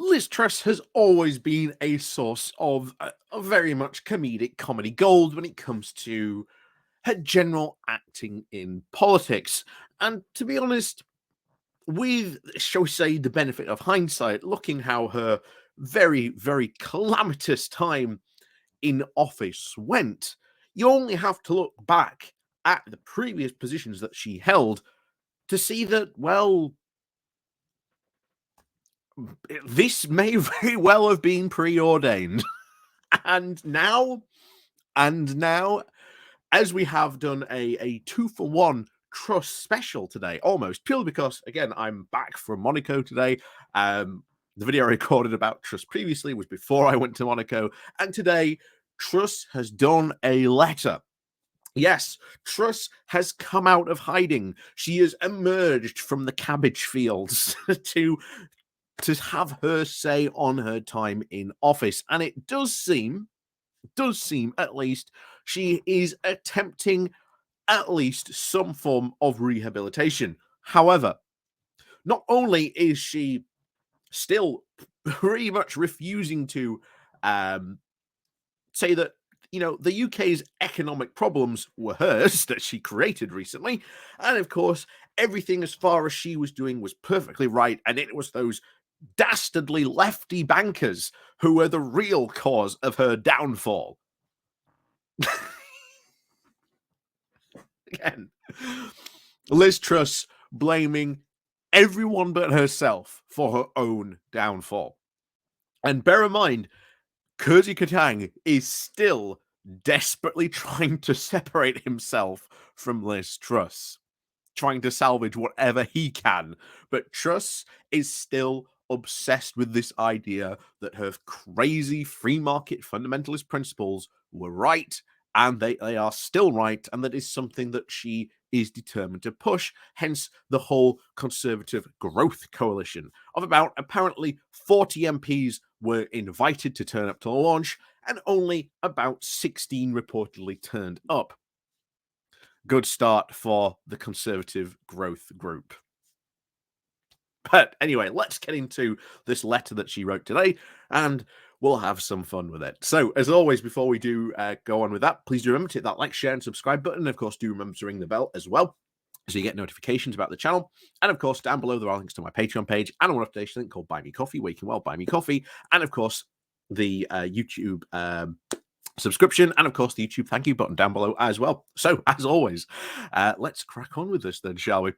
Liz Truss has always been a source of a very much comedic comedy gold when it comes to her general acting in politics. And to be honest, with, shall we say, the benefit of hindsight, looking how her very, very calamitous time in office went, you only have to look back at the previous positions that she held to see that, well, this may very well have been preordained. and now, and now, as we have done a 2-for-1 Truss special today, almost purely because, again, I'm back from Monaco today. The video I recorded about Truss previously was before I went to Monaco, and today Truss has done a letter. Yes, Truss has come out of hiding. She has emerged from the cabbage fields to have her say on her time in office. And it does seem at least, she is attempting at least some form of rehabilitation. However, not only is she still pretty much refusing to say that, the UK's economic problems were hers that she created recently. And of course, everything as far as she was doing was perfectly right. And it was those dastardly lefty bankers who were the real cause of her downfall. Again, Liz Truss blaming everyone but herself for her own downfall. And bear in mind, Kurzi Katang is still desperately trying to separate himself from Liz Truss, trying to salvage whatever he can. But Truss is still obsessed with this idea that her crazy free market fundamentalist principles were right, and they are still right, and that is something that she is determined to push. Hence the whole Conservative Growth Coalition of about apparently 40 MPs were invited to turn up to the launch, and only about 16 reportedly turned up. Good start for the Conservative Growth Group. But anyway, let's get into this letter that she wrote today, and we'll have some fun with it. So, as always, before we do go on with that, please do remember to hit that like, share, and subscribe button. And of course, do remember to ring the bell as well, so you get notifications about the channel. And of course, down below there are links to my Patreon page and a one updation link called Buy Me Coffee, where you can buy me coffee. And of course, the YouTube subscription, and of course the YouTube thank you button down below as well. So, as always, let's crack on with this then, shall we?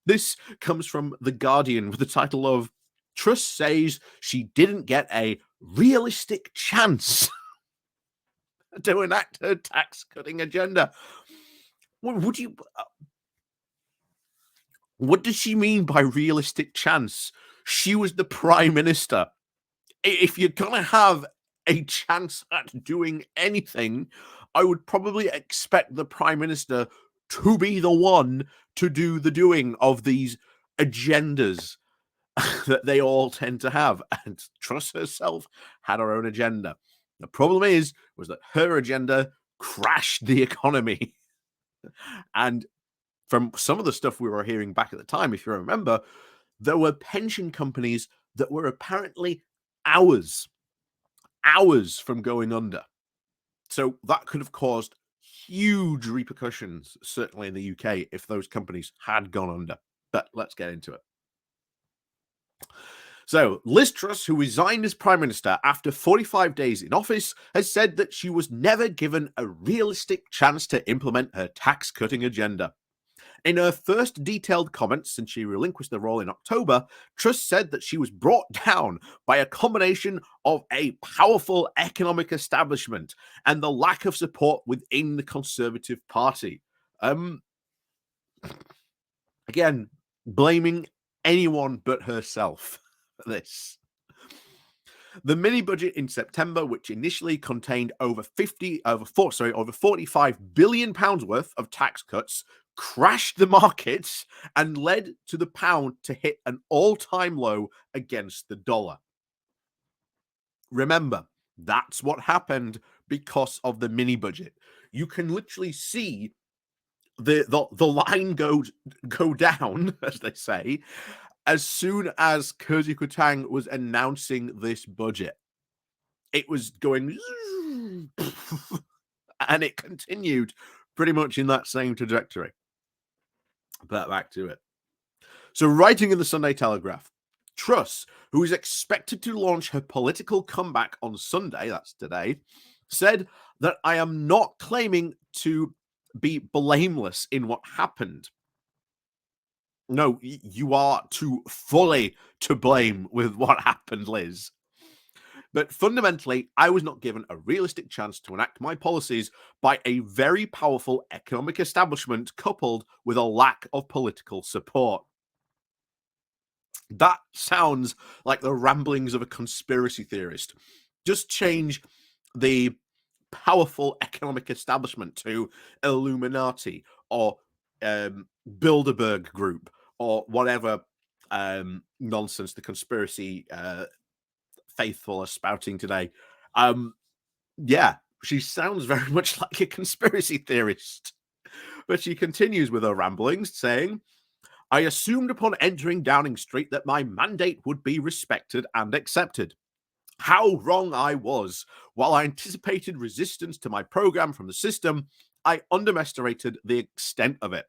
This comes from The Guardian with the title of Truss says she didn't get a realistic chance to enact her tax-cutting agenda. What does she mean by realistic chance? She was the Prime Minister. If you're going to have a chance at doing anything, I would probably expect the Prime Minister to be the one to do the doing of these agendas that they all tend to have. And Truss herself had her own agenda. The problem was that her agenda crashed the economy. And from some of the stuff we were hearing back at the time, if you remember, there were pension companies that were apparently hours from going under. So that could have caused huge repercussions, certainly in the UK, if those companies had gone under. But let's get into it. So, Liz Truss, who resigned as Prime Minister after 45 days in office, has said that she was never given a realistic chance to implement her tax-cutting agenda. In her first detailed comments since she relinquished the role in October, Truss said that she was brought down by a combination of a powerful economic establishment and the lack of support within the Conservative Party. Again, blaming anyone but herself for this. The mini budget in September, which initially contained over 45 billion pounds worth of tax cuts, crashed the markets and led to the pound to hit an all-time low against the dollar. Remember, that's what happened because of the mini budget. You can literally see the line go down, as they say, as soon as Kersey Kutang was announcing this budget, it was going and it continued pretty much in that same trajectory. But back to it. So, writing in the Sunday Telegraph, Truss, who is expected to launch her political comeback on Sunday, that's today, said that I am not claiming to be blameless in what happened. No, you are too fully to blame with what happened, Liz. But fundamentally, I was not given a realistic chance to enact my policies by a very powerful economic establishment coupled with a lack of political support. That sounds like the ramblings of a conspiracy theorist. Just change the powerful economic establishment to Illuminati or Bilderberg Group or whatever nonsense the conspiracy faithful are spouting today. Yeah, she sounds very much like a conspiracy theorist. But she continues with her ramblings, saying, I assumed upon entering Downing Street that my mandate would be respected and accepted. How wrong I was. While I anticipated resistance to my program from the system, I underestimated the extent of it.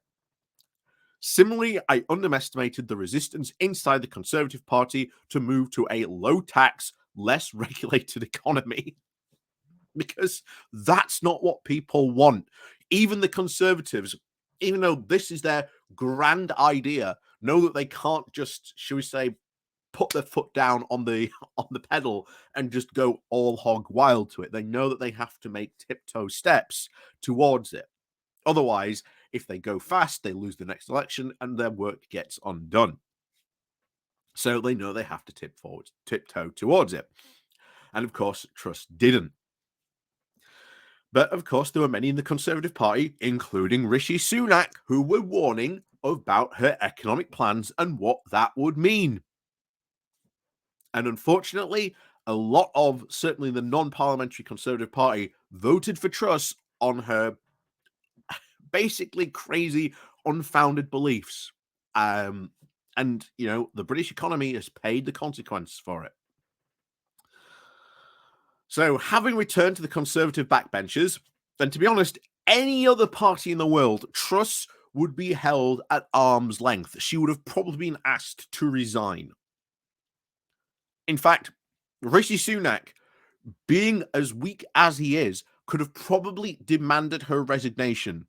Similarly, I underestimated the resistance inside the Conservative Party to move to a low-tax, less regulated economy. Because that's not what people want. Even the Conservatives, even though this is their grand idea, know that they can't just, shall we say, put their foot down on the pedal and just go all hog wild to it. They know that they have to make tiptoe steps towards it. Otherwise, if they go fast, they lose the next election and their work gets undone. So they know they have to tiptoe towards it. And of course, Truss didn't. But of course, there were many in the Conservative Party, including Rishi Sunak, who were warning about her economic plans and what that would mean. And unfortunately, a lot of certainly the non-parliamentary Conservative Party voted for Truss on her basically crazy, unfounded beliefs. And, you know, the British economy has paid the consequence for it. So, having returned to the Conservative backbenchers, and to be honest, any other party in the world, Truss would be held at arm's length. She would have probably been asked to resign. In fact, Rishi Sunak, being as weak as he is, could have probably demanded her resignation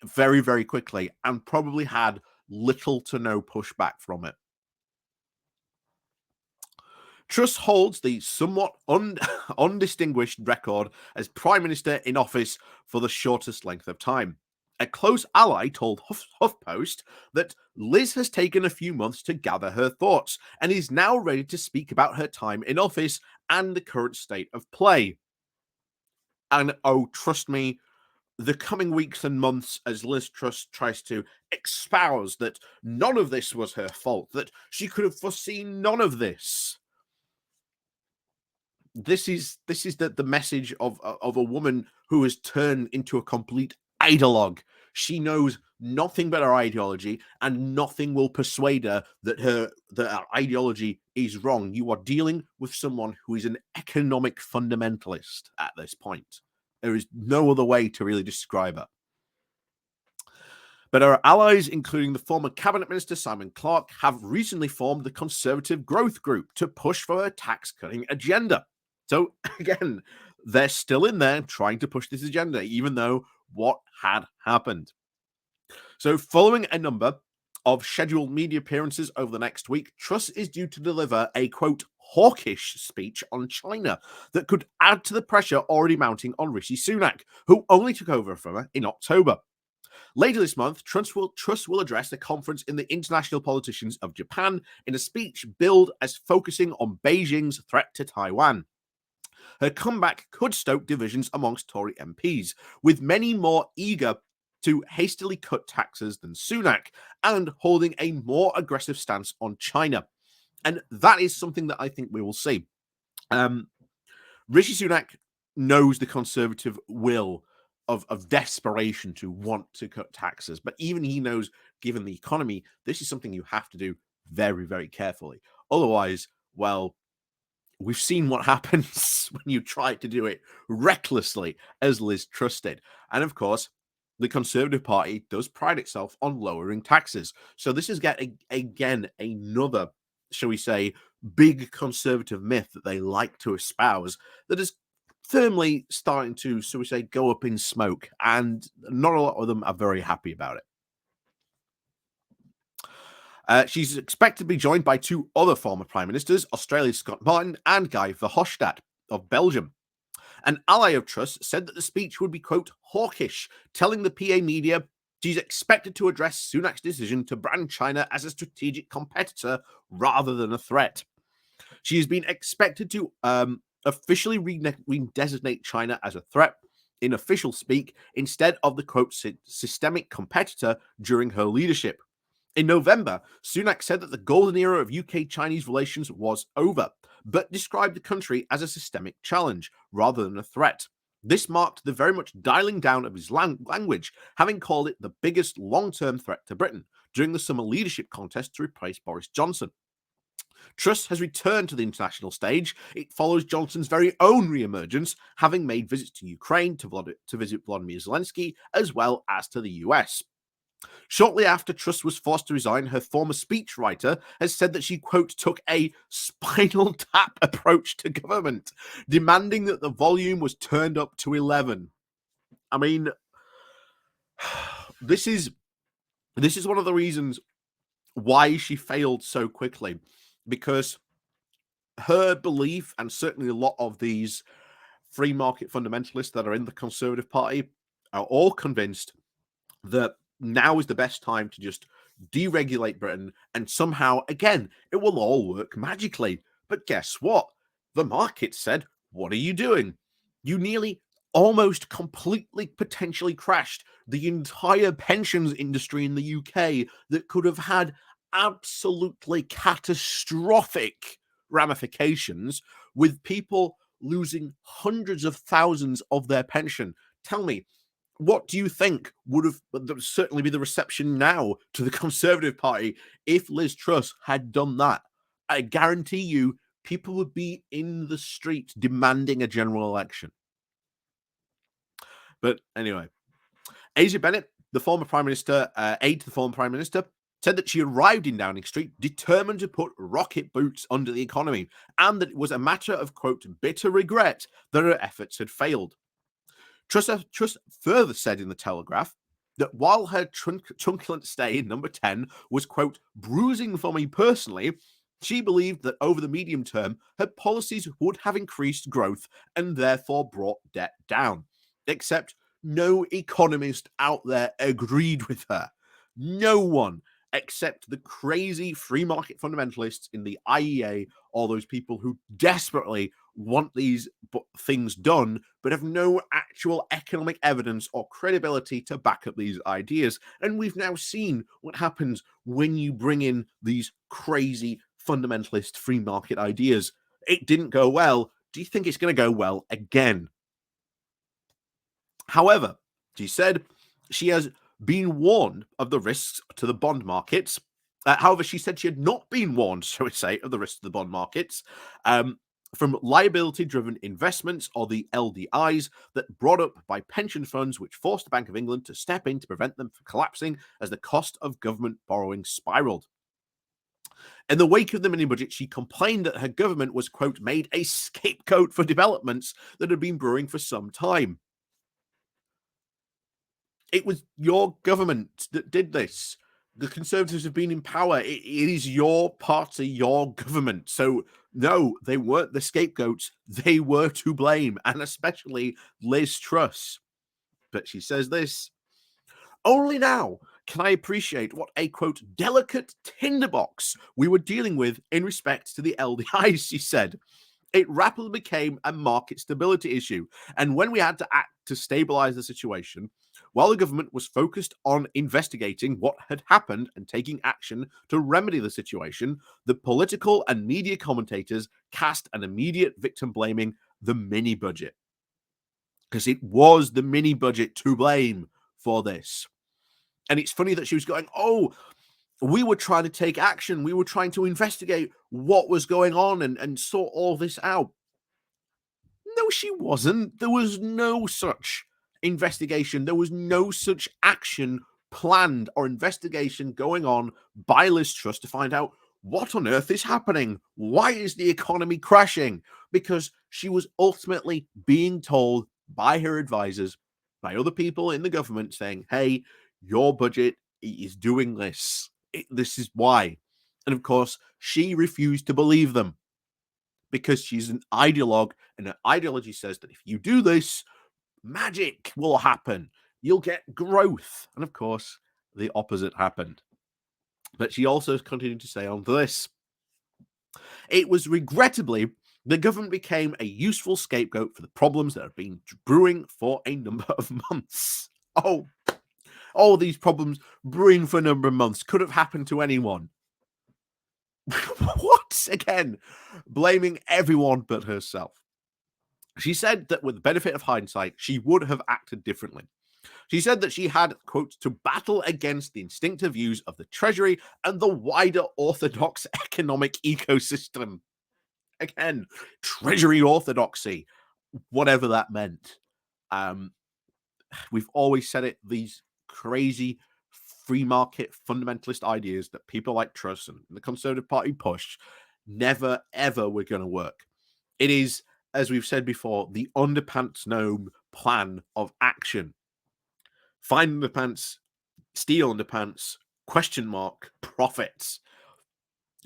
very, very quickly and probably had little to no pushback from it. Truss holds the somewhat undistinguished record as Prime Minister in office for the shortest length of time. A close ally told HuffPost that Liz has taken a few months to gather her thoughts and is now ready to speak about her time in office and the current state of play. And oh, trust me, the coming weeks and months as Liz Truss tries to espouse that none of this was her fault, that she could have foreseen none of this. This is the message of a woman who has turned into a complete ideologue. She knows nothing but her ideology, and nothing will persuade her that her ideology is wrong. You are dealing with someone who is an economic fundamentalist at this point. There is no other way to really describe her. But our allies, including the former Cabinet Minister Simon Clarke, have recently formed the Conservative Growth Group to push for a tax-cutting agenda. So, again, they're still in there trying to push this agenda, even though what had happened. So, following a number of scheduled media appearances over the next week, Truss is due to deliver a, quote, hawkish speech on China that could add to the pressure already mounting on Rishi Sunak, who only took over from her in October. Later this month, Truss will address a conference in the International Politicians of Japan in a speech billed as focusing on Beijing's threat to Taiwan. Her comeback could stoke divisions amongst Tory MPs, with many more eager to hastily cut taxes than Sunak and holding a more aggressive stance on China. And that is something that I think we will see. Rishi Sunak knows the Conservative will of desperation to want to cut taxes, but even he knows, given the economy, this is something you have to do very, very carefully. Otherwise, well, we've seen what happens when you try to do it recklessly, as Liz Truss did. And of course, the Conservative Party does pride itself on lowering taxes. So this is again another, shall we say, big conservative myth that they like to espouse that is firmly starting to, shall we say, go up in smoke. And not a lot of them are very happy about it. She's expected to be joined by two other former prime ministers, Australia's Scott Martin and Guy Verhofstadt of Belgium. An ally of Truss said that the speech would be, quote, hawkish, telling the PA media she's expected to address Sunak's decision to brand China as a strategic competitor rather than a threat. She has been expected to officially redesignate China as a threat in official speak instead of the, quote, systemic competitor during her leadership. In November, Sunak said that the golden era of UK-Chinese relations was over, but described the country as a systemic challenge rather than a threat. This marked the very much dialing down of his language, having called it the biggest long-term threat to Britain during the summer leadership contest to replace Boris Johnson. Truss has returned to the international stage. It follows Johnson's very own re-emergence, having made visits to Ukraine to visit Volodymyr Zelensky, as well as to the US. Shortly after Truss was forced to resign, her former speechwriter has said that she, quote, took a spinal tap approach to government, demanding that the volume was turned up to 11. I mean, this is one of the reasons why she failed so quickly, because her belief, and certainly a lot of these free market fundamentalists that are in the Conservative Party, are all convinced that now is the best time to just deregulate Britain, and somehow, again, it will all work magically. But guess what? The market said, what are you doing? You nearly almost completely potentially crashed the entire pensions industry in the UK that could have had absolutely catastrophic ramifications, with people losing hundreds of thousands of their pension. Tell me, what do you think would certainly be the reception now to the Conservative Party if Liz Truss had done that? I guarantee you, people would be in the streets demanding a general election. But anyway, Asia Bennett, the former Prime Minister, aide to the former Prime Minister, said that she arrived in Downing Street determined to put rocket boots under the economy, and that it was a matter of, quote, bitter regret that her efforts had failed. Truss further said in the Telegraph that while her truculent stay in number 10 was, quote, bruising for me personally, she believed that over the medium term, her policies would have increased growth and therefore brought debt down. Except no economist out there agreed with her. No one, except the crazy free market fundamentalists in the IEA, all those people who desperately want these things done, but have no actual economic evidence or credibility to back up these ideas. And we've now seen what happens when you bring in these crazy fundamentalist free market ideas. It didn't go well. Do you think it's going to go well again? However, she said she has been warned of the risks to the bond markets. However, she said she had not been warned, shall we say, of the risks to the bond markets from liability-driven investments, or the LDIs, that brought up by pension funds, which forced the Bank of England to step in to prevent them from collapsing as the cost of government borrowing spiraled. In the wake of the mini-budget, she complained that her government was, quote, made a scapegoat for developments that had been brewing for some time. It was your government that did this. The Conservatives have been in power. It is your party, your government. So, no, they weren't the scapegoats. They were to blame, and especially Liz Truss. But she says this: only now can I appreciate what a, quote, delicate tinderbox we were dealing with in respect to the LDIs, she said. It rapidly became a market stability issue. And when we had to act to stabilize the situation, while the government was focused on investigating what had happened and taking action to remedy the situation, the political and media commentators cast an immediate victim blaming the mini budget. Because it was the mini budget to blame for this. And it's funny that she was going, oh, we were trying to take action. We were trying to investigate what was going on and sort all this out. No, she wasn't. There was no such investigation. There was no such action planned or investigation going on by Liz Truss to find out what on earth is happening. Why is the economy crashing? Because she was ultimately being told by her advisors, by other people in the government, saying, hey, your budget is doing this. This is why. And of course, she refused to believe them because she's an ideologue, and her ideology says that if you do this, magic will happen. You'll get growth. And of course, the opposite happened. But she also continued to say on this. It was regrettably the government became a useful scapegoat for the problems that have been brewing for a number of months. Oh, all these problems brewing for a number of months could have happened to anyone. What? Again, blaming everyone but herself. She said that with the benefit of hindsight, she would have acted differently. She said that she had, quote, to battle against the instinctive views of the Treasury and the wider orthodox economic ecosystem. Again, Treasury orthodoxy, whatever that meant. We've always said it, these crazy free market fundamentalist ideas that people like Truss and the Conservative Party push never, ever were going to work. It is, as we've said before, the underpants gnome plan of action. Find underpants, steal underpants, question mark, profits.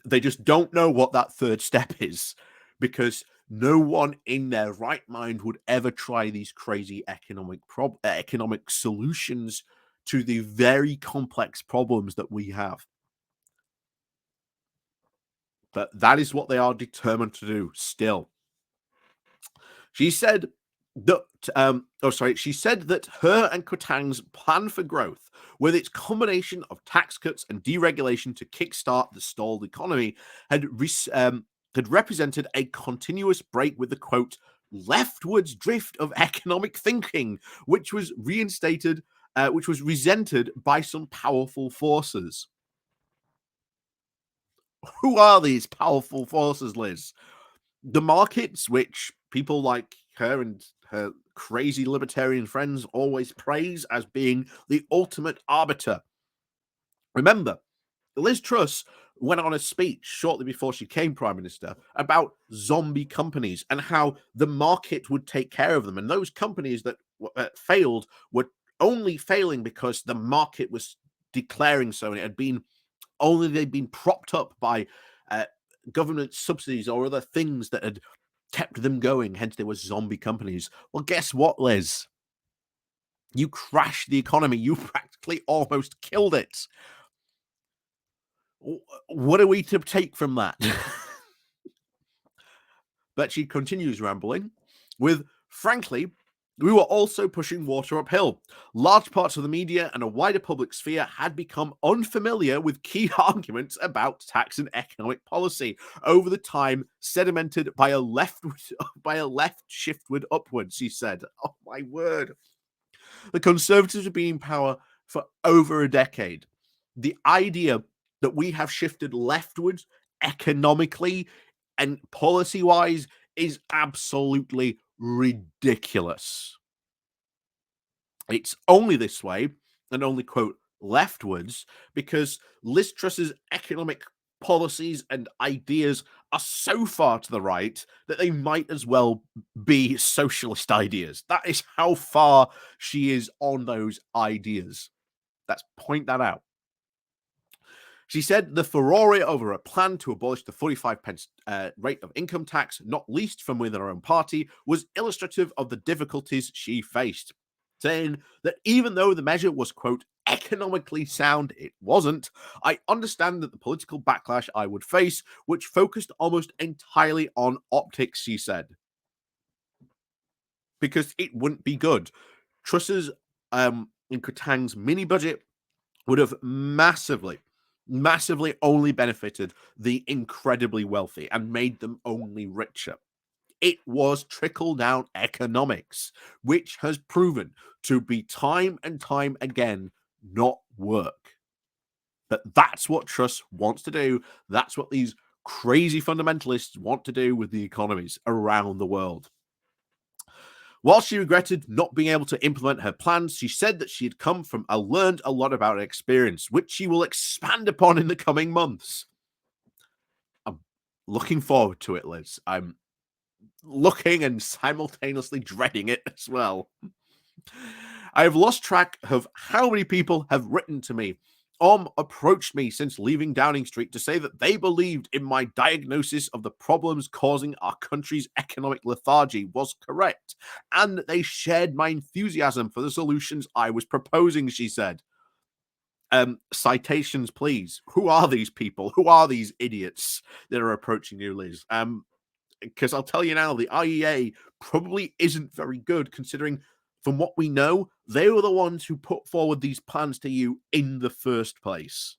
They just don't know what that third step is because no one in their right mind would ever try these crazy economic solutions to the very complex problems that we have. But that is what they are determined to do still. She said that she said that her and Kotang's plan for growth, with its combination of tax cuts and deregulation to kickstart the stalled economy, had represented a continuous break with the quote leftwards drift of economic thinking, which was resented by some powerful forces. Who are these powerful forces, Liz? The markets, which people like her and her crazy libertarian friends always praise as being the ultimate arbiter. Remember, Liz Truss went on a speech shortly before she became Prime Minister about zombie companies and how the market would take care of them. And those companies that failed were only failing because the market was declaring so, and it had been only they'd been propped up by government subsidies or other things that had kept them going. Hence, they were zombie companies. Well, guess what, Liz? You crashed the economy. You practically almost killed it. What are we to take from that? But she continues rambling with, frankly, we were also pushing water uphill. Large parts of the media and a wider public sphere had become unfamiliar with key arguments about tax and economic policy over the time sedimented by a left shiftward upwards, she said. Oh, my word. The Conservatives have been in power for over a decade. The idea that we have shifted leftwards economically and policy-wise is absolutely ridiculous. It's only this way, and only, quote, leftwards, because Liz Truss's economic policies and ideas are so far to the right that they might as well be socialist ideas. That is how far she is on those ideas. Let's point that out. She said the furore over a plan to abolish the 45 pence rate of income tax, not least from within her own party, was illustrative of the difficulties she faced, saying that even though the measure was, quote, economically sound, it wasn't. I understand that the political backlash I would face, which focused almost entirely on optics, she said, because it wouldn't be good. Truss's and Kotang's mini budget would have massively only benefited the incredibly wealthy and made them only richer. It was trickle-down economics, which has proven to be time and time again not work. But that's what Truss wants to do. That's what these crazy fundamentalists want to do with the economies around the world. While she regretted not being able to implement her plans, she said that she had learned a lot about her experience, which she will expand upon in the coming months. I'm looking forward to it, Liz. I'm looking and simultaneously dreading it as well. I have lost track of how many people have written to me approached me since leaving Downing Street to say that they believed in my diagnosis of the problems causing our country's economic lethargy was correct, and that they shared my enthusiasm for the solutions I was proposing, she said. Citations, please. Who are these people? Who are these idiots that are approaching you, Liz? Because I'll tell you now, the IEA probably isn't very good, considering from what we know, they were the ones who put forward these plans to you in the first place.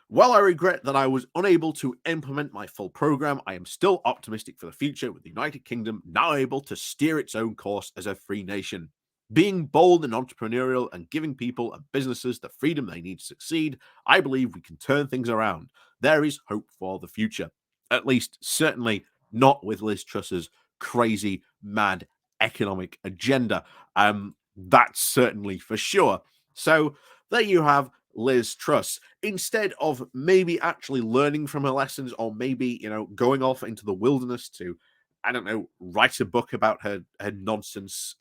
While I regret that I was unable to implement my full program, I am still optimistic for the future, with the United Kingdom now able to steer its own course as a free nation. Being bold and entrepreneurial and giving people and businesses the freedom they need to succeed, I believe we can turn things around. There is hope for the future. At least, certainly not with Liz Truss's crazy, mad economic agenda. That's certainly for sure. So there you have Liz Truss. Instead of maybe actually learning from her lessons, or maybe, going off into the wilderness to, I don't know, write a book about her nonsense.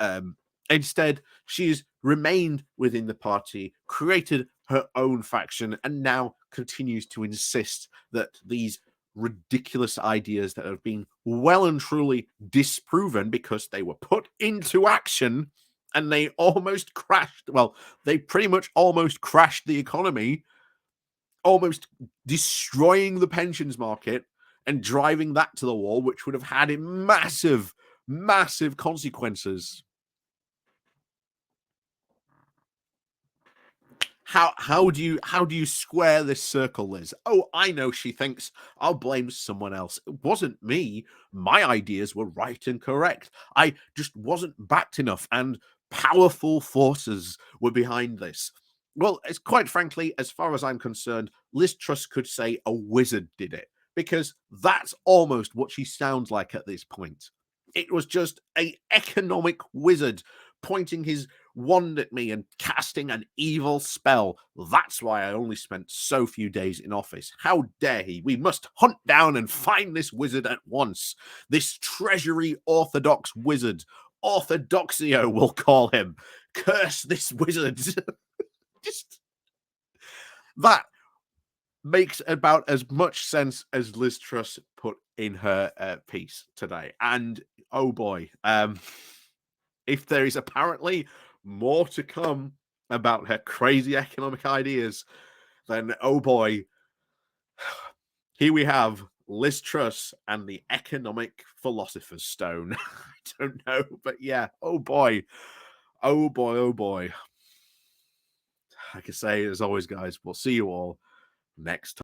Instead, she's remained within the party, created her own faction, and now continues to insist that these ridiculous ideas that have been well and truly disproven because they were put into action and they almost crashed. Well, they pretty much almost crashed the economy, almost destroying the pensions market and driving that to the wall, which would have had massive, massive consequences. How do you square this circle, Liz? Oh, I know, she thinks. I'll blame someone else. It wasn't me. My ideas were right and correct. I just wasn't backed enough, and powerful forces were behind this. Well, it's quite frankly, as far as I'm concerned, Liz Truss could say a wizard did it, because that's almost what she sounds like at this point. It was just a economic wizard pointing his wand at me and casting an evil spell. That's why I only spent so few days in office. How dare he? We must hunt down and find this wizard at once. This treasury orthodox wizard. Orthodoxio, we'll call him. Curse this wizard. Just that makes about as much sense as Liz Truss put in her piece today. And oh boy, if there is apparently more to come about her crazy economic ideas, then oh boy, here we have Liz Truss and the economic philosopher's stone. I don't know, but yeah, oh boy, oh boy, oh boy. Like I say, as always, guys, we'll see you all next time.